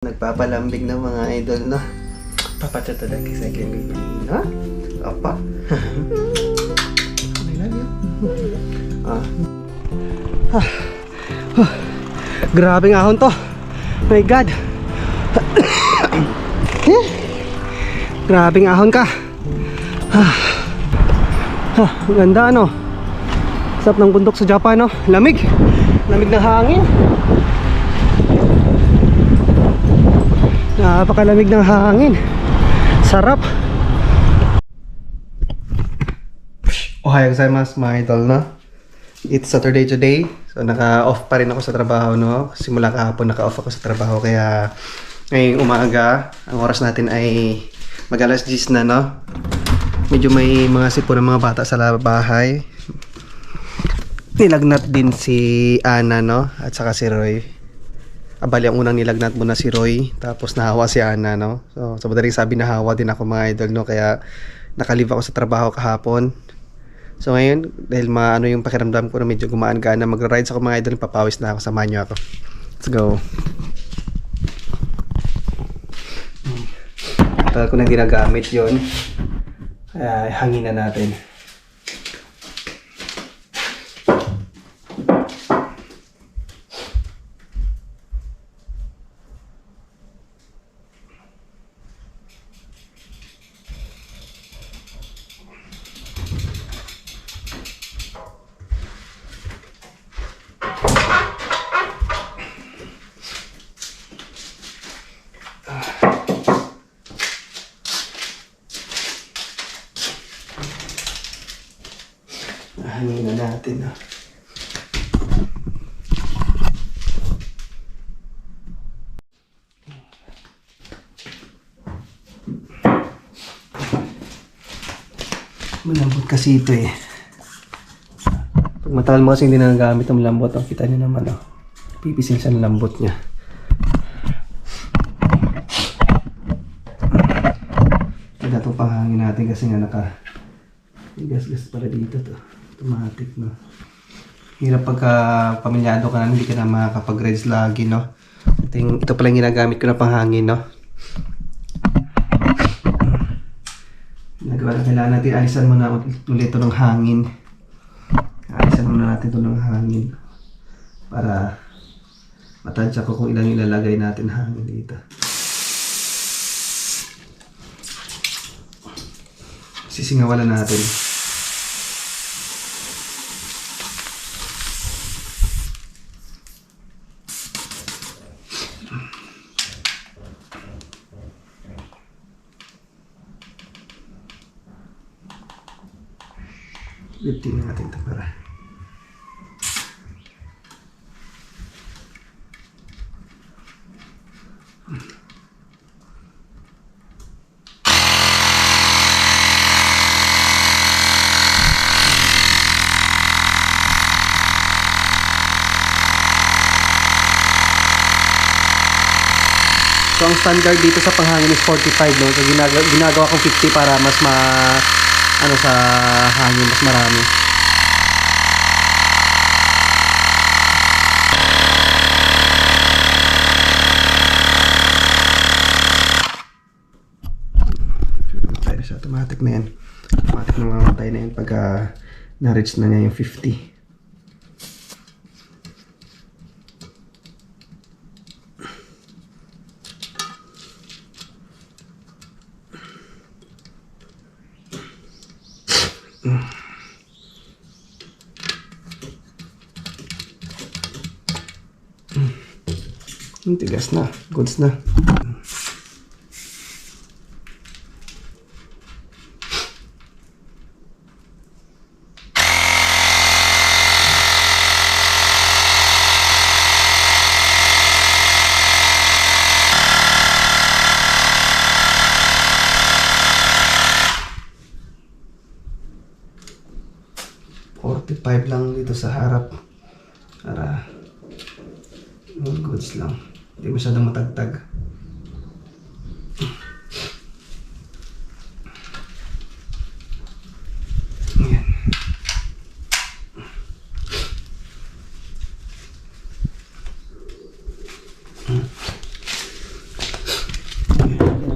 Nagpapalambing ng mga idol, no? Papachat lagi sa akin, baby. Ha? Apa? I love you. Grabing ahon to. My God. Grabing ahon ka. Ang ganda, no? Sarap ng bundok sa Japan, no? Lamig. Lamig ng hangin. Napakalamig ng hangin. Sarap. Ohayou gozaimasu mga idol, no? It's Saturday today. So naka-off pa rin ako sa trabaho, no? Simula kahapon naka-off ako sa trabaho. Kaya ngayong umaga, ang oras natin ay mag-alas 10 na, no? Medyo may mga sipon ng mga bata sa bahay. Nilagnat din si Ana, no? At saka si Roy. Bali, ang unang nilagnat muna si Roy, tapos nahawa si Ana, no? So, sa madaling sabi, nahawa din ako mga idol, no? Kaya nakalive ako sa trabaho kahapon. So ngayon, dahil maano yung pakiramdam ko na medyo gumaan-gaan na magra-rides ako mga idol, papawis na ako, samahan nyo ako. Let's go. Tagal ko nang ginagamit yun. Kaya hangin na natin. Hangin na natin, no? Malambot kasi ito eh. Pag matagal mo kasi hindi na nagamit ang malambot, oh, kita nyo naman, oh. Pipisil siya ng lambot niya. Ito itong panghangin natin kasi nga may gas-gas para dito to. Automatic, no? Hirap pagka pamilyado ka na, hindi ka na makakapag-rides lagi, no? Ito pala yung ginagamit ko na panghangin, no? Nagawa na kailangan natin, alisan muna ulit ito ng hangin. Alisan muna natin ito ng hangin para matansya ko kung ilang ilalagay natin hangin dito. Sisingawalan natin. Lifting natin ito para so ang standard dito sa panghangin is 45, no? So ginagawa kong 50 para mas sa hangin mas marami. Mamatay na siya. Automatic na yan. Automatic na mamatay na yan pagka na-reach na niya yung 50. Tigas na, goods na. $45 lang dito sa harap para goods lang, hindi masyadong matagtag. Ayan.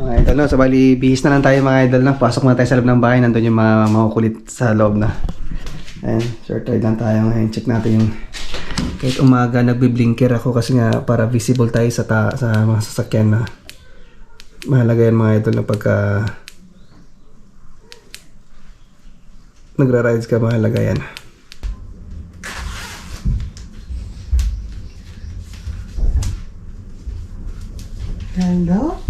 Mga idol, no? So, bali, bihis na lang tayo mga idol, no? Pasok na tayo sa loob ng bahay. Nandun yung mga makukulit sa loob na. Ayan, short ride lang tayo ngayon. Check natin yung... Kahit umaga, nagbi-blinker ako kasi nga para visible tayo sa mga sasakyan na. Mahalaga yan mga idol na pagka... Nagra-rides ka, mahalaga yan. Hello?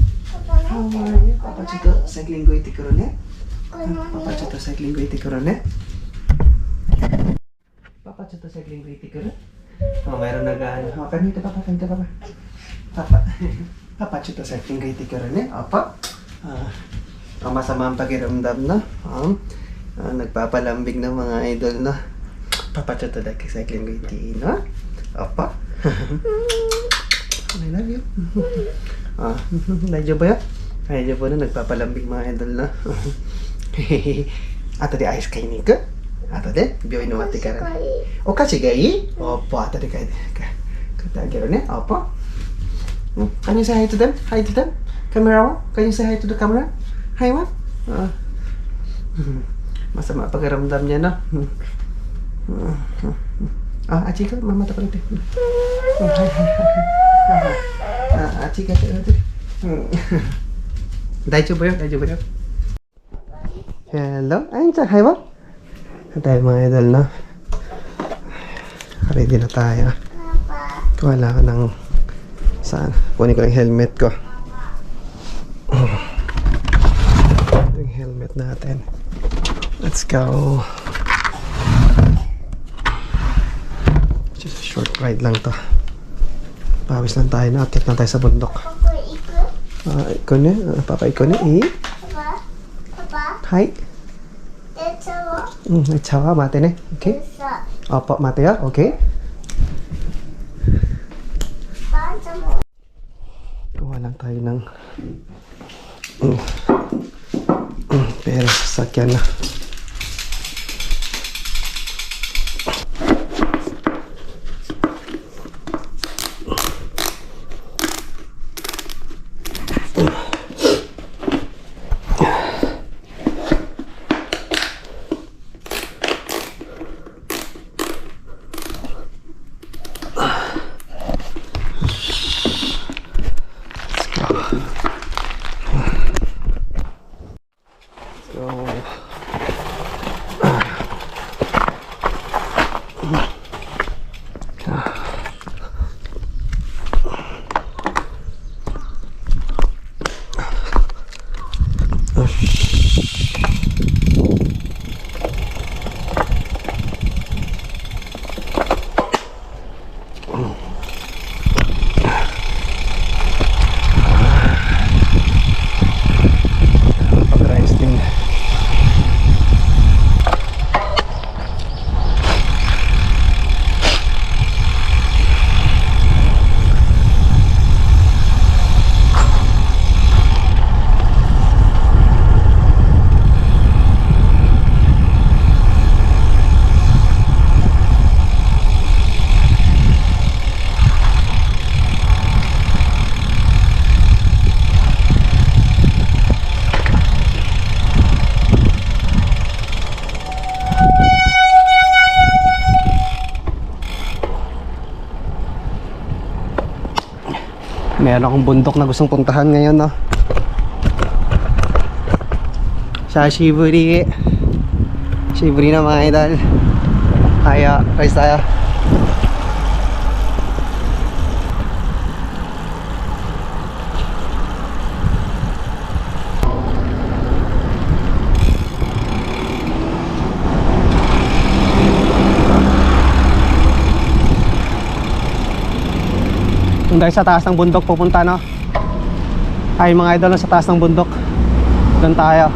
How are you? Papa Chito, cycling go iti korone? Papa Chito, cycling go iti korone? Papa Chito, cycling go iti korone? Oh, mayroon nag-ano. Oh, kanito papa, kanito papa. Papa. Papa Chito, cycling go iti korone? Opo. Masama ang pakiramdam na. Nagpapalambing ng mga idol na. Papa Chito, cycling go iti, no? Opo. I love you. Medyo ba yan? Medyo po na nagpapalambing mga idol na. Ato di ayos kayo nika? Ato di? Biyoy no mati ka rin. O kasi gayi? Opo, ato di kayo. Katagiro na? Opo. Can you say hi to them? Hi to them? Camera one? Can you say hi to the camera? Hi one? Masama pakiramdam niya na. Achi ka? Mamata pa rin. Achi ka? Daiju ba yun? Hello? Ayun siya, hi ba? Tayo mga idol na. Ready na tayo. Wala ka ng saan. Kunin ko yung helmet ko. Yung helmet natin. Let's go. Just a short ride lang to. Pawis lang tayo na. Akit na tayo sa bundok. Ikaw na. Papa, ikaw na eh. Papa. Hi. Chawa. Chawa, mate ne. Okay. Opo, mate ya. Okay. Kuha lang tayo ng pero sasakyan na. Meron akong bundok na gustong puntahan ngayon, no? Sa Shiburi. Shiburi na mga idol. Kaya, rice tayo. Doon tayo sa taas ng bundok pupunta, no? Ay mga idol, sa taas ng bundok. Doon tayo.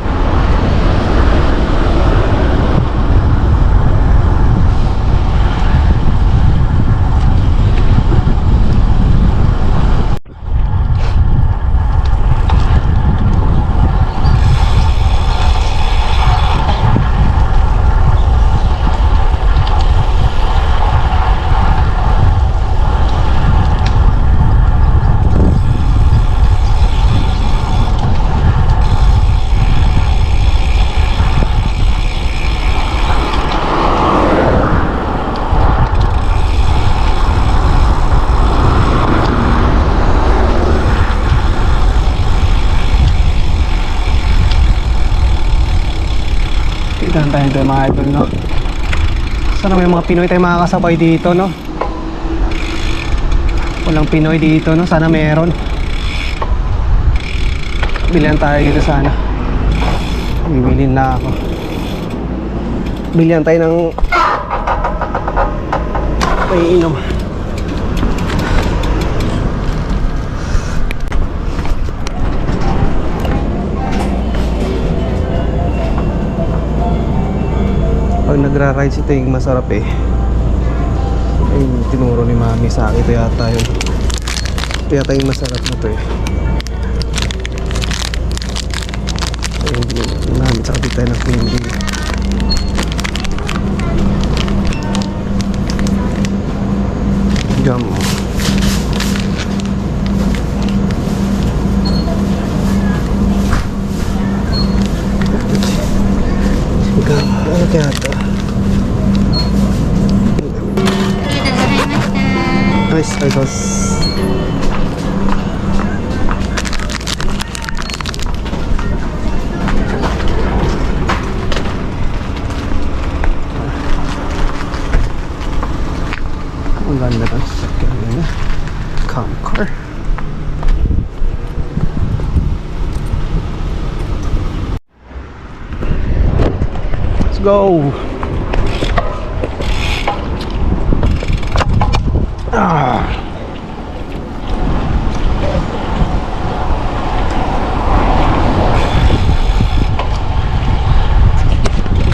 Saan tayo dito mga idol, no? Sana may mga Pinoy tayo makakasabay dito, no? Walang Pinoy dito, no? Sana meron. Bilihan tayo dito sana. Bibilin na ako. Bilihan tayo ng paiinom. Pag nagra-ride si Ting, masarap eh. Ay, tinuro ni Mami sa akin. Ito yata yun. Ito yata yung masarap na to eh. Ayun, namin sa kapit tayo ng candy. Gum. Gum. Ano kaya ito? Nice, I guess. Ang ganda ng sakyan nila. Car. Let's go.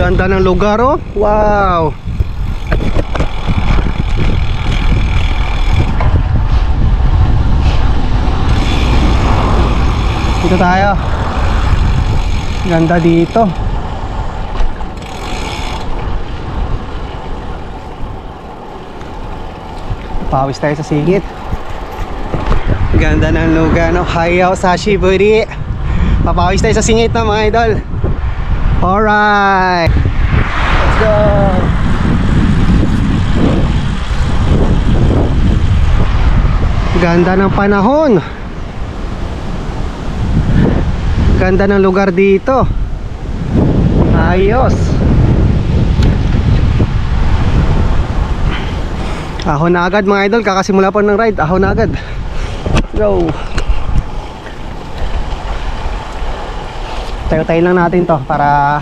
Ganda ng lugar, oh. Wow. Dito tayo. Ganda dito. Pawis tayo sa singit. Ganda ng lugar, no? Hayaw sa Shiburi. Papawis tayo sa singit na mga idol. Alright. Let's go. Ganda ng panahon. Ganda ng lugar dito. Ayos. Ahon na agad mga idol. Kakasimula pa ng ride. Ahon na agad. Go. Tayo-tayo lang natin to para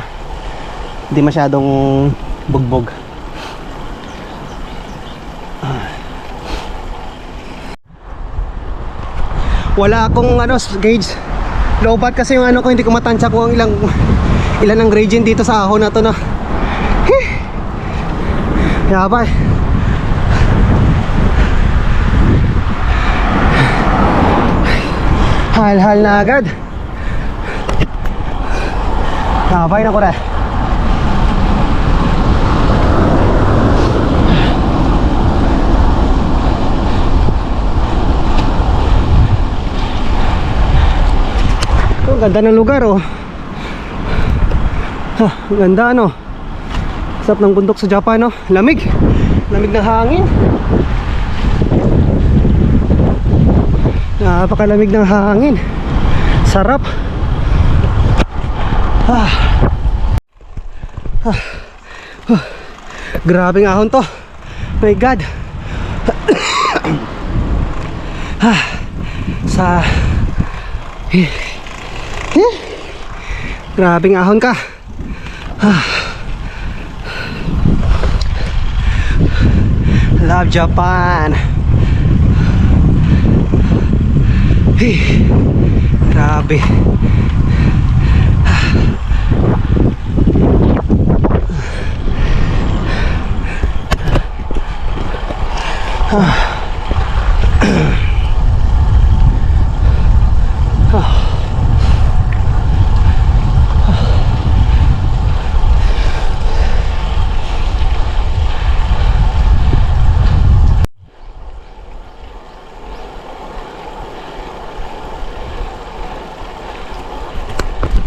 hindi masyadong bugbog. Wala akong gauge. Low bat kasi yung ko, hindi ko matansya kung ang ilan ang gradient dito sa ahon na to na. Yabay. Hal-hal na agad. Yabay na ko rin. Ganda ng lugar, oh. Ganda, no? Sarap ng bundok sa Japan, no? Lamig. Lamig ng hangin. Napakalamig ng hangin. Sarap. Grabing ahon to. My God. Sa grabing ahon ka. Love Japan. Grabe.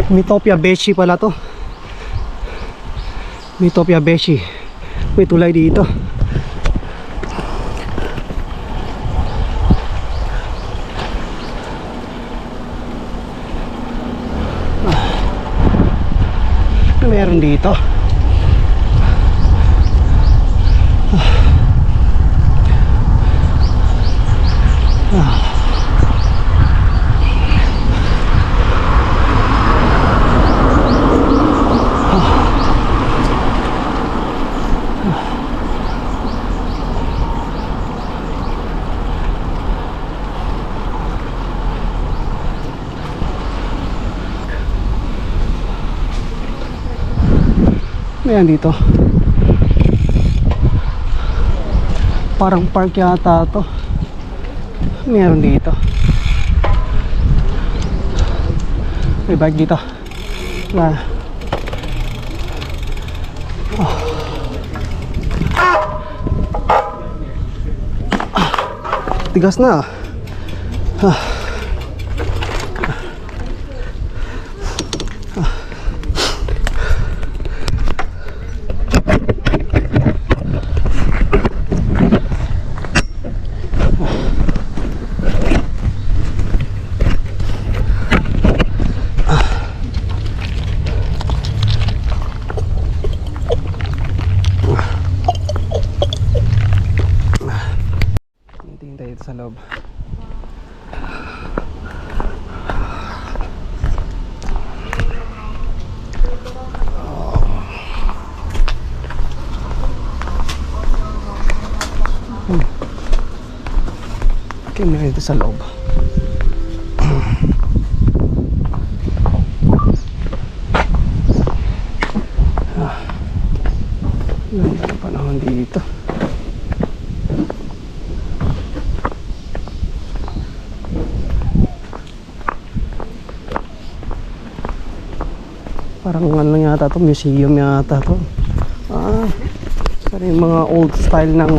Mitopia Beshi pala to. Mitopia Beshi. May tulay dito. Ano meron dito? Ayan dito. Parang park yata to. Meron dito. May bike dito. Wala. Tigas na. Tingin tayo dito sa loob. Tingin tayo dito sa loob. Ganda ng panahon dito. Parang ano yata to, museum yata to. Parang yung mga old style ng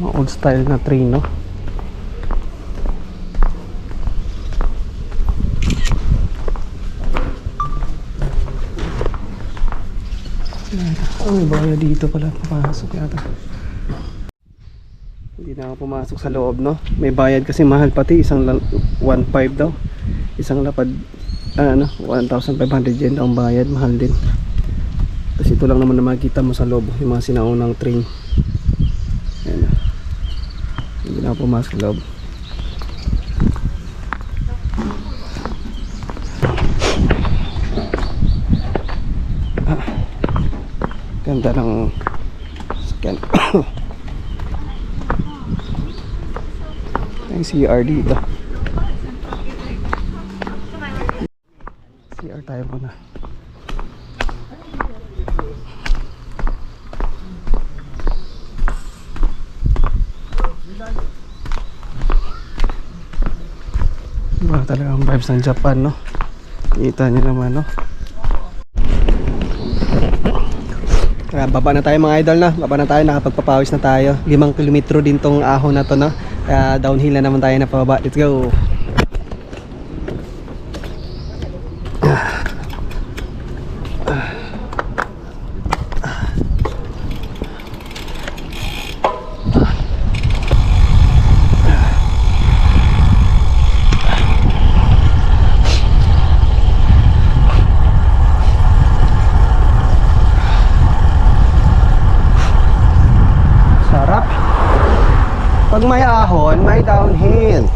mga old style na train, no? May bayad dito pala, papasok yata. Hindi na ako pumasok sa loob, no? May bayad kasi mahal pati, isang 1.5 daw. Isang lapad, 1,500 yen daw ang bayad, mahal din. Tapos ito lang naman na makikita mo sa loob, yung mga sinaunang train. Ayan na. Hindi na ako pumasok sa loob. Ganda ng scan. Yung CR dito. CR tayo muna. Iba talaga ang vibes ng Japan, no? Kita nyo naman, no? Kaya baba na tayo mga idol, na. Baba na tayo, nakapagpapawis na tayo. 5 kilometro din tong ahon na to, no? Kaya downhill na naman tayo na pababa. Let's go! Sarap! Pag may ahon, may downhill.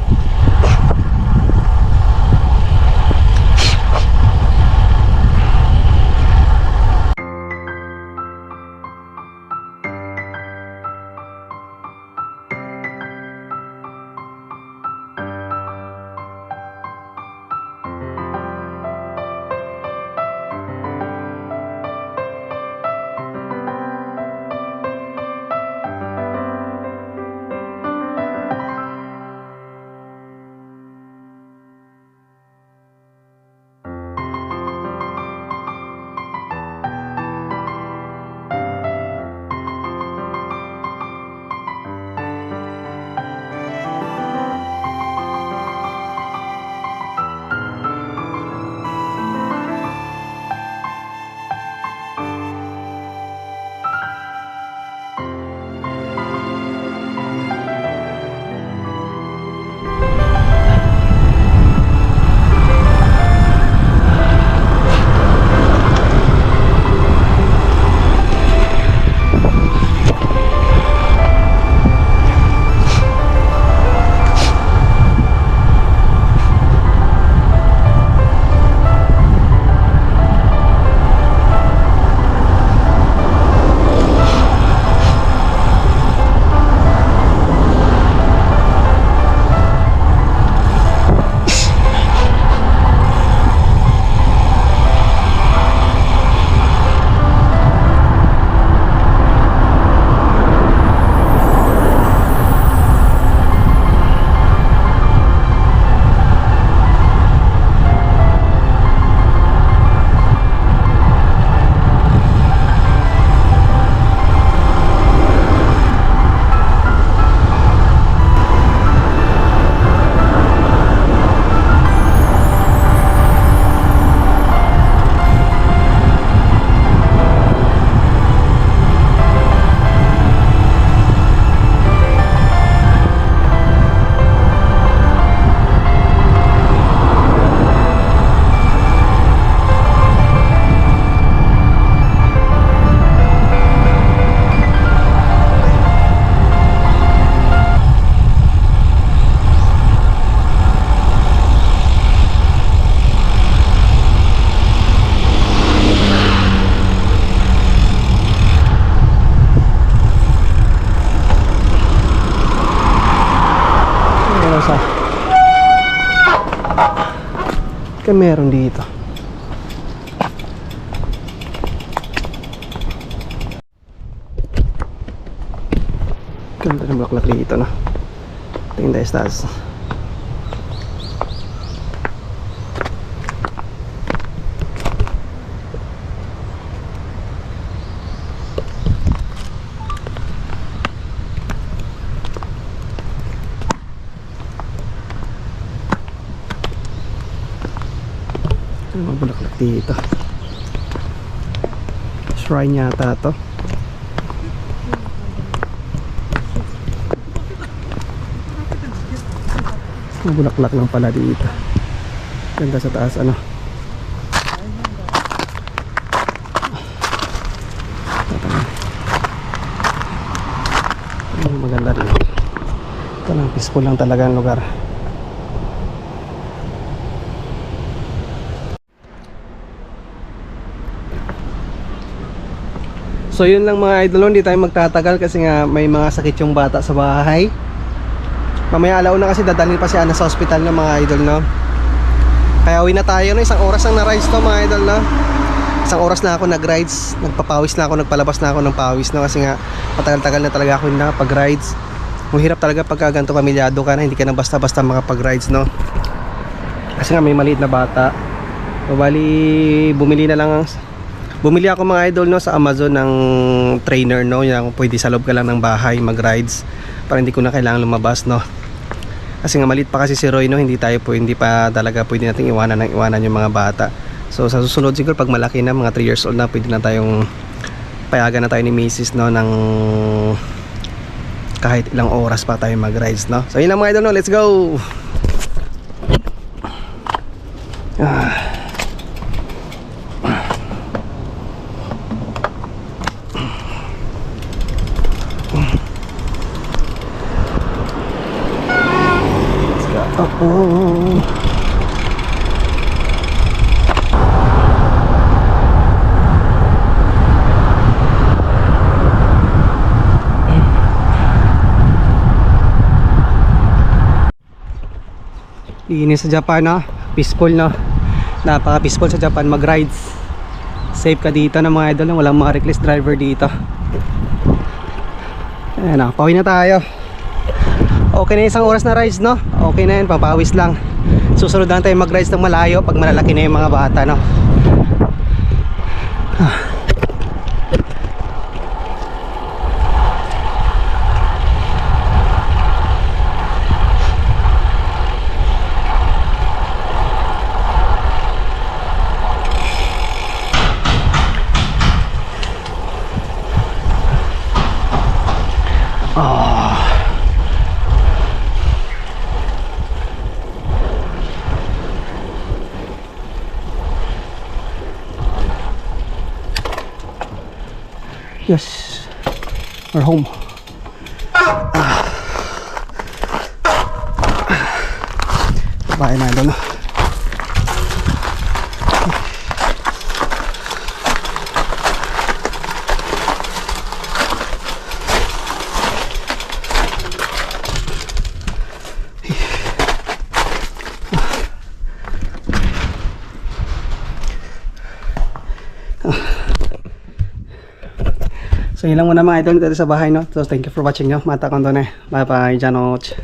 sa kaya meron dito. Ganda ng bulaklak dito, no? Tingin tayo sa taas. Ano mga bulaklak dito? Shrine yata to. Mga bulaklak lang pala dito. Ganda sa taas, ano? Maganda rin. Ito lang, peaceful lang talaga ang lugar. So yun lang mga idol, hindi tayo magtatagal kasi nga may mga sakit yung bata sa bahay. Mamaya alauna kasi dadalhin pa si Ana sa hospital ng mga idol, no? Kaya uwi na tayo, no? Isang oras lang na-rides to mga idol, no? Isang oras na ako nag-rides, nagpapawis na ako, nagpalabas na ako ng pawis, no? Kasi nga matagal-tagal na talaga ako hindi nakapag-rides. Ang hirap talaga pagka ganito pamilyado ka na, hindi ka na basta-basta makapag-rides, no? Kasi nga may maliit na bata. So bali, bumili ako mga idol, no, sa Amazon ng trainer, no, yung pwede sa loob ka lang ng bahay mag-rides para hindi ko na kailangan lumabas, no. Kasi nga maliit pa kasi si Roy, no, hindi pa talaga pwede nating iwanan yung mga bata. So sa susunod siguro pag malaki na, mga 3 years old na, pwede na tayong payagan na tayo ni Mrs., no, ng kahit ilang oras pa tayo mag-rides, no. So yun lang mga idol, no, let's go. Oh. Linis sa Japan, no? Peaceful, no? Napaka peaceful sa Japan mag-rides. Safe ka dito na mga idol, walang mga reckless driver dito. Ayan na, pauwi na tayo. Okay na isang oras na rides, no? Okay na yun, papawis lang. Susunod lang tayo mag-rides ng malayo pag malalaki na yung mga bata, no? Yes, we're home. Bahay na doon. So yun lang muna mga idol dito sa bahay, no? So thank you for watching, no? Mata ko doon eh. Bye bye, Janoch.